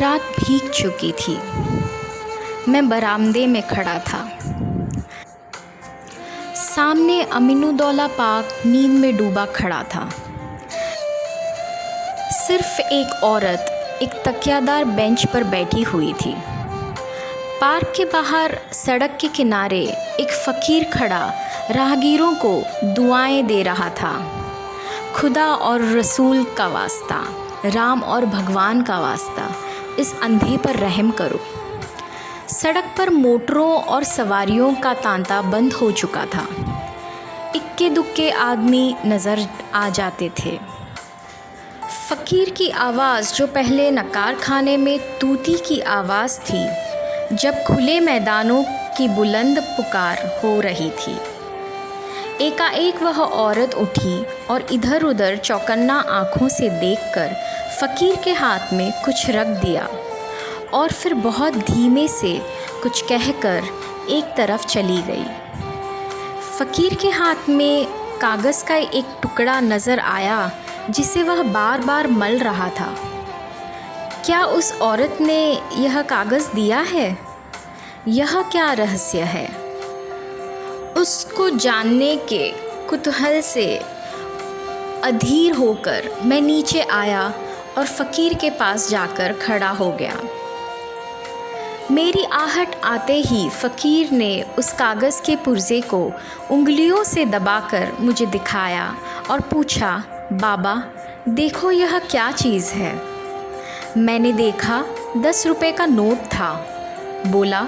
रात भीग चुकी थी। मैं बरामदे में खड़ा था। सामने अमीनुद्दौला पार्क नींद में डूबा खड़ा था। सिर्फ एक औरत एक तकियादार बेंच पर बैठी हुई थी। पार्क के बाहर सड़क के किनारे एक फ़कीर खड़ा राहगीरों को दुआएं दे रहा था। खुदा और रसूल का वास्ता, राम और भगवान का वास्ता, इस अंधे पर रहम करो। सड़क पर मोटरों और सवारियों का तांता बंद हो चुका था। इक्के दुक्के आदमी नज़र आ जाते थे। फ़कीर की आवाज़, जो पहले नकार खाने में तूती की आवाज़ थी, जब खुले मैदानों की बुलंद पुकार हो रही थी। एकाएक वह औरत उठी और इधर उधर चौकन्ना आँखों से देखकर फ़कीर के हाथ में कुछ रख दिया और फिर बहुत धीमे से कुछ कहकर एक तरफ चली गई। फ़कीर के हाथ में कागज़ का एक टुकड़ा नज़र आया जिसे वह बार बार मल रहा था। क्या उस औरत ने यह कागज़ दिया है? यह क्या रहस्य है? उसको जानने के कुतूहल से अधीर होकर मैं नीचे आया और फ़कीर के पास जाकर खड़ा हो गया। मेरी आहट आते ही फ़कीर ने उस कागज़ के पुर्ज़े को उंगलियों से दबाकर मुझे दिखाया और पूछा, बाबा देखो यह क्या चीज़ है? मैंने देखा 10 रुपए का नोट था। बोला,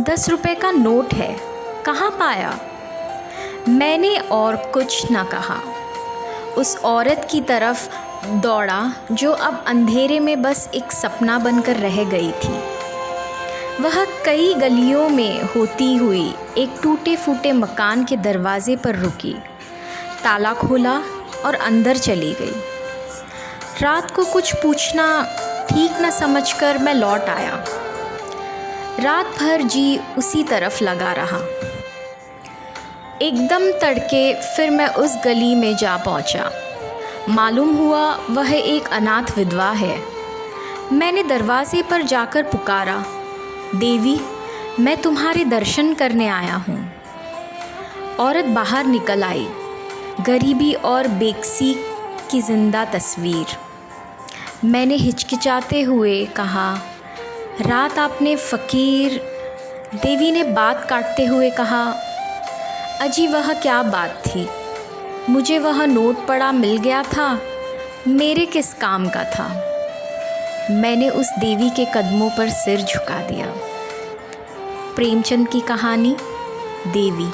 10 रुपए का नोट है, कहाँ पाया? मैंने और कुछ न कहा। उस औरत की तरफ दौड़ा जो अब अंधेरे में बस एक सपना बनकर रह गई थी। वह कई गलियों में होती हुई एक टूटे फूटे मकान के दरवाजे पर रुकी, ताला खोला और अंदर चली गई। रात को कुछ पूछना ठीक न समझकर मैं लौट आया। रात भर जी उसी तरफ लगा रहा। एकदम तड़के फिर मैं उस गली में जा पहुंचा। मालूम हुआ वह एक अनाथ विधवा है। मैंने दरवाजे पर जाकर पुकारा, देवी मैं तुम्हारे दर्शन करने आया हूँ। औरत बाहर निकल आई, गरीबी और बेकसी की ज़िंदा तस्वीर। मैंने हिचकिचाते हुए कहा, रात आपने फ़कीर। देवी ने बात काटते हुए कहा, अजी वह क्या बात थी? मुझे वह नोट पड़ा मिल गया था, मेरे किस काम का था? मैंने उस देवी के कदमों पर सिर झुका दिया। प्रेमचंद की कहानी, देवी।